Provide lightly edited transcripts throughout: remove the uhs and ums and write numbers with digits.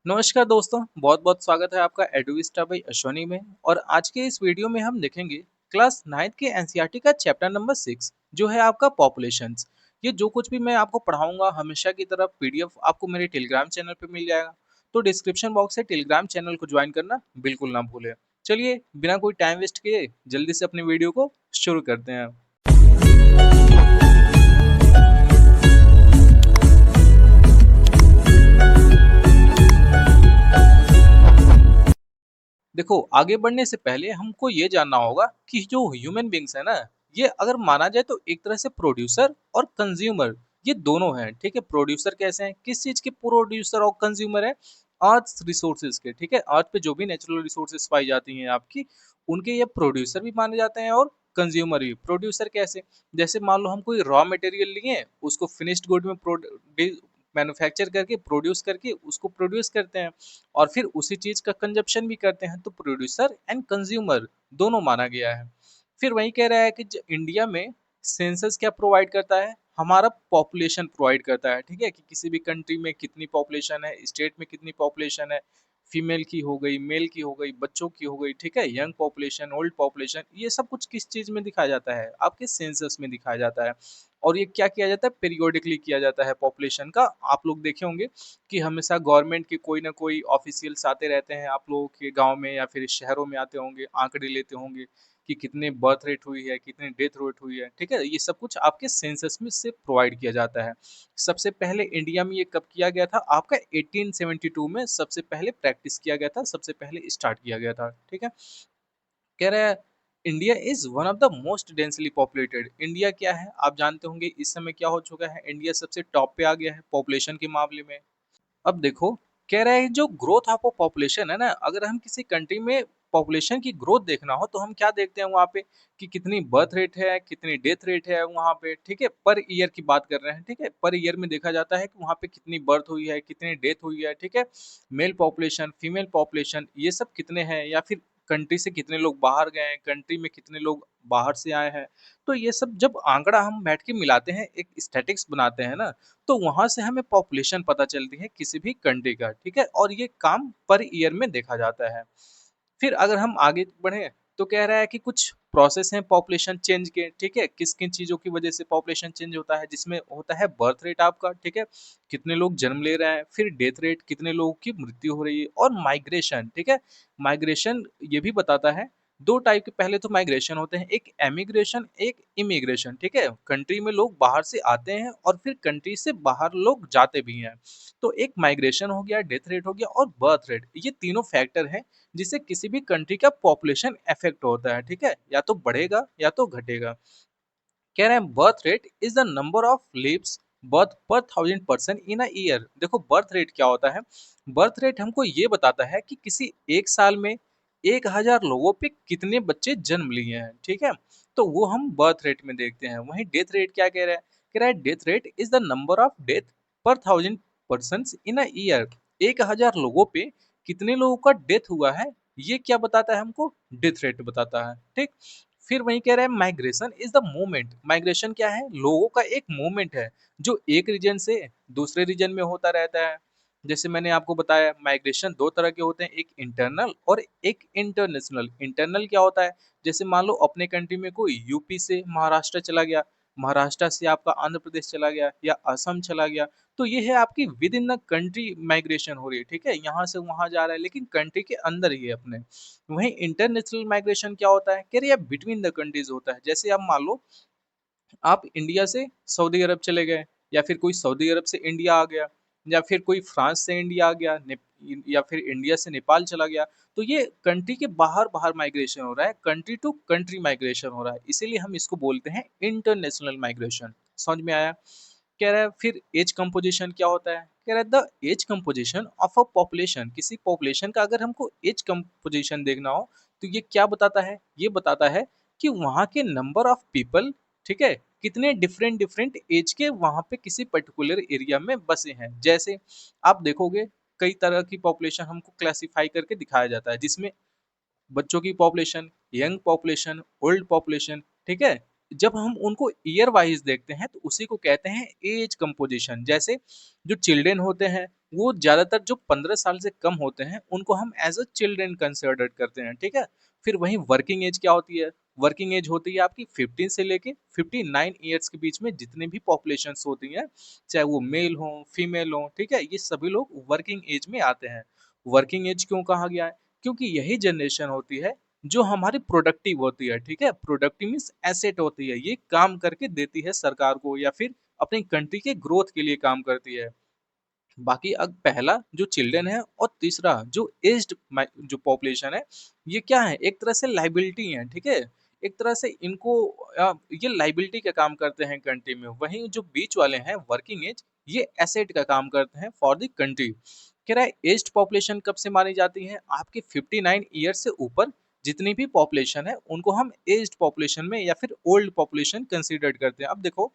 नमस्कार दोस्तों, बहुत बहुत स्वागत है आपका एडुविस्टा बाई अश्वनी में। और आज के इस वीडियो में हम देखेंगे क्लास 9th के एनसीईआरटी का चैप्टर नंबर 6 जो है आपका पॉपुलेशंस। ये जो कुछ भी मैं आपको पढ़ाऊंगा हमेशा की तरह पीडीएफ आपको मेरे टेलीग्राम चैनल पे मिल जाएगा। तो डिस्क्रिप्शन बॉक्स से टेलीग्राम चैनल को ज्वाइन करना बिल्कुल ना भूलें। चलिए बिना कोई टाइम वेस्ट किए जल्दी से अपनी वीडियो को शुरू करते हैं। देखो, आगे बढ़ने से पहले हमको ये जानना होगा कि जो ह्यूमन बींग्स है ना, ये अगर माना जाए तो एक तरह से प्रोड्यूसर और कंज्यूमर ये दोनों हैं। ठीक है, प्रोड्यूसर कैसे हैं, किस चीज के प्रोड्यूसर और कंज्यूमर है? अर्थ रिसोर्सेज के। ठीक है, अर्थ पे जो भी नेचुरल रिसोर्सेज पाई जाती हैं आपकी, उनके ये प्रोड्यूसर भी माने जाते हैं और कंज्यूमर भी। प्रोड्यूसर कैसे? जैसे मान लो हम कोई रॉ मटेरियल लिए, उसको फिनिश्ड गुड में मैन्युफैक्चर करके प्रोड्यूस करके उसको प्रोड्यूस करते हैं और फिर उसी चीज का कंजप्शन भी करते हैं। तो प्रोड्यूसर एंड कंज्यूमर दोनों माना गया है। फिर वही कह रहा है कि इंडिया में सेंसस क्या प्रोवाइड करता है? हमारा पॉपुलेशन प्रोवाइड करता है। ठीक है, कि किसी भी कंट्री में कितनी पॉपुलेशन है, स्टेट में कितनी पॉपुलेशन है, फीमेल की हो गई, मेल की हो गई, बच्चों की हो गई। ठीक है, यंग पॉपुलेशन, ओल्ड पॉपुलेशन, ये सब कुछ किस चीज में दिखाया जाता है? आपके सेंसस में दिखाया जाता है। और ये क्या किया जाता है? पीरियोडिकली किया जाता है पॉपुलेशन का। आप लोग देखे होंगे कि हमेशा गवर्नमेंट के कोई ना कोई ऑफिशियल्स आते रहते हैं, आप लोगों के गांव में या फिर शहरों में आते होंगे, आंकड़े लेते होंगे कि कितने बर्थ रेट हुई है, कितनी डेथ रेट हुई है। ठीक है, ये सब कुछ आपके सेंसस में से प्रोवाइड किया जाता है। सबसे पहले इंडिया में ये कब किया गया था? आपका 1872 में सबसे पहले प्रैक्टिस किया गया था, सबसे पहले स्टार्ट किया गया था। ठीक है, कह रहा है India is one of the most densely populated. India क्या है आप जानते होंगे, इस समय क्या हो चुका है, इंडिया सबसे टॉप पे आ गया है पॉपुलेशन के मामले में। अब देखो, कह रहा है जो ग्रोथ ऑफ पॉपुलेशन है ना, अगर हम किसी कंट्री में पॉपुलेशन की ग्रोथ देखना हो तो हम क्या देखते हैं वहाँ पे कि कितनी बर्थ रेट है, कितनी डेथ रेट है वहाँ पे। ठीक है, पर ईयर की बात कर रहे हैं। ठीक है, पर ईयर में देखा जाता है कि वहाँ पे कितनी बर्थ हुई है, कितनी डेथ हुई है। ठीक है, मेल पॉपुलेशन, फीमेल पॉपुलेशन, ये सब कितने हैं, या फिर कंट्री से कितने लोग बाहर गए हैं, कंट्री में कितने लोग बाहर से आए हैं। तो ये सब जब आंकड़ा हम बैठ के मिलाते हैं, एक स्टैटिक्स बनाते हैं ना, तो वहां से हमें पॉपुलेशन पता चलती है किसी भी कंट्री का। ठीक है, और ये काम पर ईयर में देखा जाता है। फिर अगर हम आगे बढ़े तो कह रहा है कि कुछ प्रोसेस हैं पॉपुलेशन चेंज के। ठीक है, किस किन चीजों की वजह से पॉपुलेशन चेंज होता है, जिसमें होता है बर्थ रेट आपका। ठीक है, कितने लोग जन्म ले रहे हैं, फिर डेथ रेट, कितने लोगों की मृत्यु हो रही है, और माइग्रेशन। ठीक है, माइग्रेशन ये भी बताता है। दो टाइप के पहले तो माइग्रेशन होते हैं, एक एमिग्रेशन, एक इमिग्रेशन। ठीक है, कंट्री में लोग बाहर से आते हैं और फिर कंट्री से बाहर लोग जाते भी हैं। तो एक माइग्रेशन हो गया, डेथ रेट हो गया और बर्थ रेट, ये तीनों फैक्टर हैं जिससे किसी भी कंट्री का पॉपुलेशन इफेक्ट होता है। ठीक है, या तो बढ़ेगा या तो घटेगा। कह रहे हैं birth rate is the number of lives birth पर 1000 पर्सन इन अ ईयर। देखो, बर्थ रेट क्या होता है? बर्थ रेट हमको ये बताता है कि किसी एक साल में 1000 लोगों पे कितने बच्चे जन्म लिए हैं। ठीक है, तो वो हम बर्थ रेट में देखते हैं। वहीं डेथ रेट क्या कह रहा है? कह रहा है death rate is the number of death पर 1000 पर्सन इन अ ईयर। 1000 लोगों पे कितने लोगों का डेथ हुआ है, ये क्या बताता है हमको? डेथ रेट बताता है। ठीक, फिर वही कह रहा है migration is the movement. Migration क्या है? लोगों का एक मूवमेंट है जो एक रीजन से दूसरे रीजन में होता रहता है। जैसे मैंने आपको बताया, माइग्रेशन दो तरह के होते हैं, एक इंटरनल और एक इंटरनेशनल। इंटरनल क्या होता है? जैसे मान लो अपने कंट्री में कोई यूपी से महाराष्ट्र चला गया, महाराष्ट्र से आपका आंध्र प्रदेश चला गया या असम चला गया, तो ये है आपकी with in the country migration हो रही है। ठीक है, यहाँ से वहां जा रहा है लेकिन कंट्री के अंदर ही है अपने। वहीं इंटरनेशनल माइग्रेशन क्या होता है? कह रही है बिटवीन द कंट्रीज होता है। जैसे आप मान लो आप इंडिया से सऊदी अरब चले गए, या फिर कोई सऊदी अरब से इंडिया आ गया, या फिर कोई फ्रांस से इंडिया आ गया, या फिर इंडिया से नेपाल चला गया। तो ये कंट्री के बाहर बाहर माइग्रेशन हो रहा है, कंट्री टू कंट्री माइग्रेशन हो रहा है, इसीलिए हम इसको बोलते हैं इंटरनेशनल माइग्रेशन। समझ में आया? कह रहा है फिर एज कंपोजिशन क्या होता है? कह रहा है the age composition of a population. किसी पॉपुलेशन का अगर हमको एज कंपोजिशन देखना हो तो ये क्या बताता है? ये बताता है कि वहाँ के नंबर ऑफ पीपल, ठीक है, कितने डिफरेंट डिफरेंट एज के वहाँ पे किसी पर्टिकुलर एरिया में बसे हैं। जैसे आप देखोगे कई तरह की पॉपुलेशन हमको क्लासिफाई करके दिखाया जाता है, जिसमें बच्चों की population, young population, old population, ठीक है, जब हम उनको ईयर वाइज देखते हैं तो उसी को कहते हैं एज कंपोजिशन। जैसे जो चिल्ड्रन होते हैं वो ज्यादातर जो 15 साल से कम होते हैं उनको हम एज अ चिल्ड्रन कंसिडर करते हैं, ठीक है। फिर वहीं वर्किंग एज क्या होती है? वर्किंग एज होती है आपकी 15 से लेके 59 ईयर्स के बीच में जितने भी पॉपुलेशन होती हैं, चाहे वो मेल हो फीमेल हो, ठीक है, ये सभी लोग वर्किंग एज में आते हैं। वर्किंग एज क्यों कहा गया है? क्योंकि यही जनरेशन होती है जो हमारी प्रोडक्टिव होती है, ठीक है। प्रोडक्टिव मीन्स एसेट होती है, ये काम करके देती है सरकार को या फिर अपनी कंट्री के ग्रोथ के लिए काम करती है। बाकी अब पहला जो चिल्ड्रन है और तीसरा जो एज्ड जो पॉपुलेशन है, ये क्या है? एक तरह से लाइबिलिटी है, ठीक है। एक तरह से इनको ये लाइबिलिटी का काम करते हैं कंट्री में। वहीं जो बीच वाले हैं वर्किंग एज, ये एसेट का काम करते हैं फॉर द कंट्री। कह रहा है एज्ड पॉपुलेशन कब से मानी जाती है? आपके 59 ईयर से ऊपर जितनी भी पॉपुलेशन है उनको हम एज्ड पॉपुलेशन में या फिर ओल्ड पॉपुलेशन कंसीडर करते हैं। अब देखो,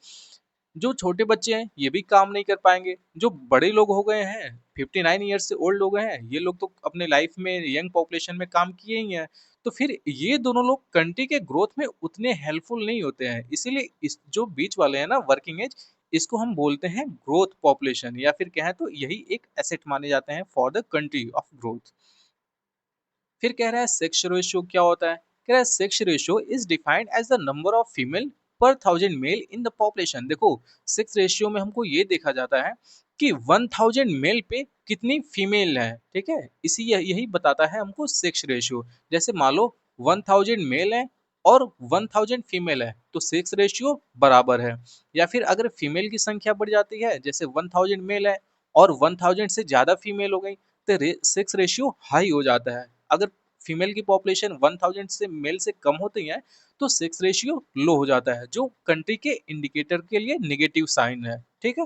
जो छोटे बच्चे हैं ये भी काम नहीं कर पाएंगे, जो बड़े लोग हो गए हैं 59 ईयर्स से ओल्ड हो गए हैं, ये लोग तो अपने लाइफ में यंग पॉपुलेशन में काम किए ही हैं। तो फिर ये दोनों लोग कंट्री के ग्रोथ में उतने हेल्पफुल नहीं होते हैं, इसीलिए इस जो बीच वाले हैं ना वर्किंग एज, इसको हम बोलते हैं ग्रोथ पॉपुलेशन, या फिर कहें तो यही एक एसेट माने जाते हैं for the country of growth. फिर कह रहा है सेक्स रेशियो क्या होता है? कह रहा है sex ratio is defined as the number of female per 1000 male in the population. देखो, सेक्स रेशियो में हमको ये देखा जाता है कि 1000 मेल पे कितनी फीमेल है, ठीक है। इसी यही बताता है हमको सेक्स रेशियो। जैसे मान लो 1000 मेल है और 1000 फीमेल है तो सेक्स रेशियो बराबर है। या फिर अगर फीमेल की संख्या बढ़ जाती है, जैसे 1000 मेल है और 1000 से ज्यादा फीमेल हो गई, तो सेक्स रेशियो हाई हो जाता है। अगर फीमेल की पॉपुलेशन 1000 से मेल से कम होती है तो सेक्स रेशियो लो हो जाता है, जो कंट्री के इंडिकेटर के लिए नेगेटिव साइन है, ठीक है।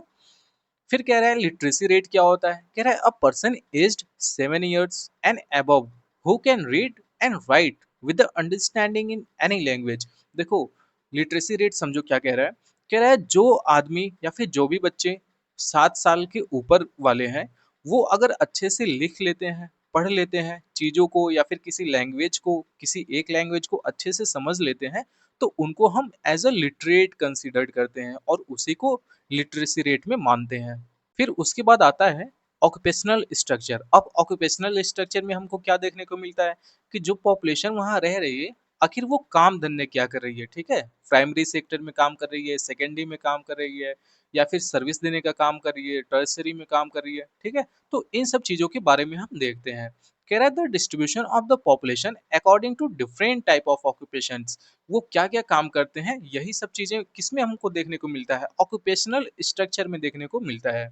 फिर कह रहा है लिटरेसी रेट क्या होता है? कह रहा है a person aged 7 years and above who can read and right with the understanding in any language. देखो, लिटरेसी रेट समझो क्या कह रहा है। कह रहा है जो आदमी या फिर जो भी बच्चे 7 साल के ऊपर वाले हैं, वो अगर अच्छे से लिख लेते हैं, पढ़ लेते हैं चीज़ों को, या फिर किसी लैंग्वेज को, किसी एक लैंग्वेज को अच्छे से समझ लेते हैं, तो उनको हम एज अ लिटरेट कंसिडर करते हैं और उसी को लिटरेसी रेट में मानते हैं। फिर उसके बाद आता है ऑक्यूपेशनल स्ट्रक्चर। अब ऑक्यूपेशनल स्ट्रक्चर में हमको क्या देखने को मिलता है कि जो पॉपुलेशन वहाँ रह रही है, आखिर वो काम धंधे क्या कर रही है, ठीक है। प्राइमरी सेक्टर में काम कर रही है, सेकेंडरी में काम कर रही है, या फिर सर्विस देने का काम कर रही है, टर्सरी में काम कर रही है, ठीक है। तो इन सब चीज़ों के बारे में हम देखते हैं। कह रहा है the distribution of the population according to different type of occupations. वो क्या क्या काम करते हैं, यही सब चीजें किसमें हमको देखने को मिलता है? ऑक्यूपेशनल स्ट्रक्चर में देखने को मिलता है।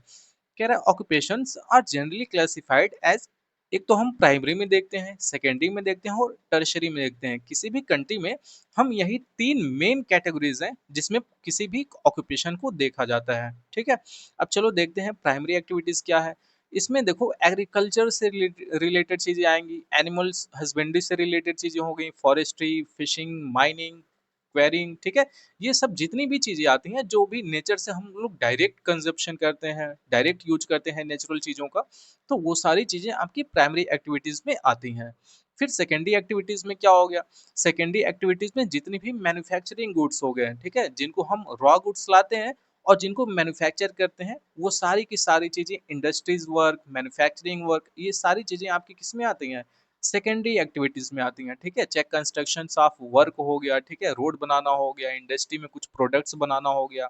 कह रहा है occupations are generally classified as, एक तो हम प्राइमरी में देखते हैं, सेकेंडरी में देखते हैं और टर्शरी में देखते हैं। किसी भी कंट्री में हम यही तीन मेन कैटेगरीज हैं जिसमें किसी भी ऑक्यूपेशन को देखा जाता है, ठीक है। अब चलो देखते हैं प्राइमरी एक्टिविटीज क्या है। इसमें देखो एग्रीकल्चर से रिलेटेड चीजें आएंगी, एनिमल्स हस्बेंड्री से रिलेटेड चीजें हो गई, फॉरेस्ट्री, फिशिंग, माइनिंग, क्वेरिंग, ठीक है। ये सब जितनी भी चीजें आती हैं जो भी नेचर से हम लोग डायरेक्ट कंजप्शन करते हैं, डायरेक्ट यूज करते हैं नेचुरल चीजों का, तो वो सारी चीजें आपकी प्राइमरी एक्टिविटीज में आती हैं। फिर सेकेंडरी एक्टिविटीज में क्या हो गया? सेकेंडरी एक्टिविटीज में जितनी भी मैन्युफैक्चरिंग गुड्स हो गए, ठीक है, जिनको हम रॉ गुड्स लाते हैं और जिनको मैन्युफैक्चर करते हैं, वो सारी की सारी चीजें, इंडस्ट्रीज वर्क, मैन्युफैक्चरिंग वर्क, ये सारी चीजें आपकी किस में आती हैं? सेकेंडरी एक्टिविटीज में आती हैं, ठीक है। चेक कंस्ट्रक्शन ऑफ वर्क हो गया, ठीक है, रोड बनाना हो गया, इंडस्ट्री में कुछ प्रोडक्ट्स बनाना हो गया,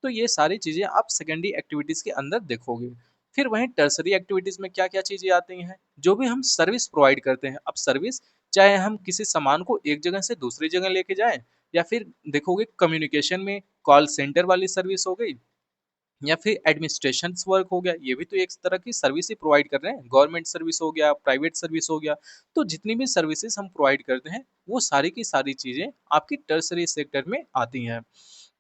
तो ये सारी चीजें आप सेकेंडरी एक्टिविटीज के अंदर देखोगे। फिर वहीं टर्सरी एक्टिविटीज में क्या क्या चीजें आती हैं? जो भी हम सर्विस प्रोवाइड करते हैं। अब सर्विस, चाहे हम किसी सामान को एक जगह से दूसरी जगह लेके जाएं, या फिर देखोगे कम्युनिकेशन में कॉल सेंटर वाली सर्विस हो गई, या फिर एडमिनिस्ट्रेशन वर्क हो गया, ये भी तो एक तरह की सर्विस ही प्रोवाइड कर रहे हैं। गवर्नमेंट सर्विस हो गया, प्राइवेट सर्विस हो गया, तो जितनी भी सर्विसेज हम प्रोवाइड करते हैं वो सारी की सारी चीजें आपकी टर्सरी सेक्टर में आती हैं।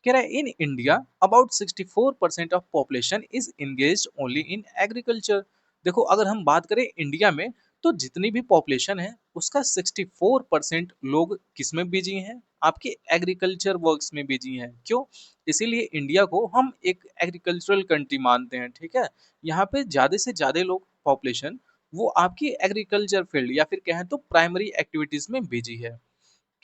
कह रहा है in India about 64% of population is engaged only in agriculture. देखो, अगर हम बात करें इंडिया में, तो जितनी भी पॉपुलेशन है उसका 64% लोग किस में बिजी हैं? आपके एग्रीकल्चर वर्क्स में बिजी हैं। क्यों? इसीलिए इंडिया को हम एक एग्रीकल्चरल कंट्री मानते हैं, ठीक है। यहाँ पे ज्यादा से ज्यादा लोग पॉपुलेशन वो आपकी एग्रीकल्चर फील्ड या फिर कहें तो प्राइमरी एक्टिविटीज में बिजी है।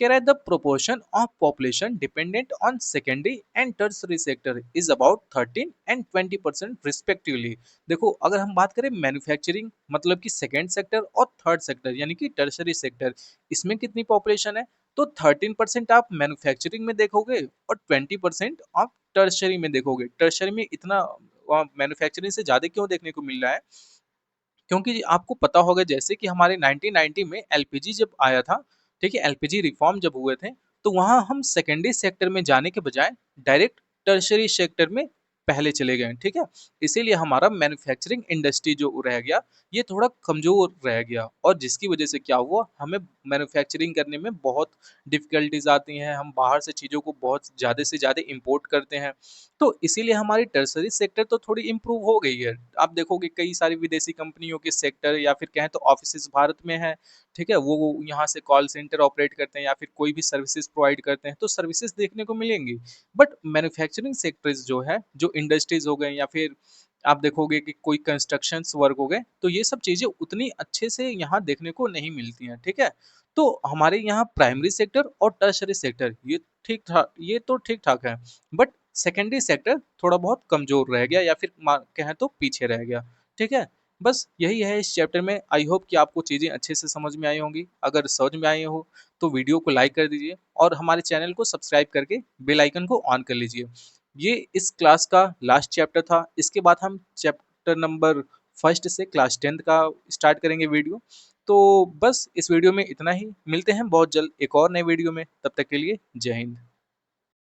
कह रहा है the proportion of population dependent on secondary and tertiary sector is about 13 and 20% respectively. देखो अगर हम बात करें मैन्युफैक्चरिंग मतलब कि सेकेंड सेक्टर और थर्ड सेक्टर यानी कि टर्सरी सेक्टर, इसमें कितनी पॉपुलेशन है? तो 13% आप मैन्युफैक्चरिंग में देखोगे और 20% आप टर्सरी में देखोगे। टर्सरी में इतना मैन्युफैक्चरिंग से ज्यादा क्यों देखने को मिल रहा है? क्योंकि आपको पता होगा जैसे कि हमारे 1990 में एलपीजी जब आया था, ठीक है, एलपीजी रिफॉर्म जब हुए थे, तो वहां हम सेकेंडरी सेक्टर में जाने के बजाय डायरेक्ट टर्शरी सेक्टर में पहले चले गए, ठीक है। इसीलिए हमारा मैन्युफैक्चरिंग इंडस्ट्री जो रह गया, ये थोड़ा कमजोर रह गया, और जिसकी वजह से क्या हुआ, हमें मैन्युफैक्चरिंग करने में बहुत डिफिकल्टीज आती हैं, हम बाहर से चीज़ों को बहुत ज़्यादा से ज़्यादा इंपोर्ट करते हैं। तो इसीलिए हमारी टर्सरी सेक्टर तो थोड़ी इम्प्रूव हो गई है। आप देखोगे कई सारी विदेशी कंपनियों के सेक्टर या फिर कहें तो ऑफिसेज भारत में है, ठीक है, वो यहाँ से कॉल सेंटर ऑपरेट करते हैं या फिर कोई भी सर्विसेज प्रोवाइड करते हैं, तो सर्विसेज देखने को मिलेंगी। बट मैन्युफैक्चरिंग सेक्टर्स जो है, जो इंडस्ट्रीज हो गए या फिर आप देखोगे कि कोई कंस्ट्रक्शन वर्क हो गए, तो ये सब चीजें उतनी अच्छे से यहाँ देखने को नहीं मिलती हैं, ठीक है। तो हमारे यहाँ प्राइमरी सेक्टर और टर्शरी सेक्टर ये तो ठीक ठाक है, बट सेकेंडरी सेक्टर थोड़ा बहुत कमजोर रह गया या फिर कहें तो पीछे रह गया, ठीक है। बस यही है इस चैप्टर में। आई होप कि आपको चीज़ें अच्छे से समझ में आई होंगी। अगर समझ में आई हो तो वीडियो को लाइक कर दीजिए और हमारे चैनल को सब्सक्राइब करके बेल आइकन को ऑन कर लीजिए। ये इस क्लास का लास्ट चैप्टर था। इसके बाद हम चैप्टर नंबर फर्स्ट से क्लास 10th का स्टार्ट करेंगे वीडियो। तो बस इस वीडियो में इतना ही। मिलते हैं बहुत जल्द एक और नए वीडियो में। तब तक के लिए जय हिंद।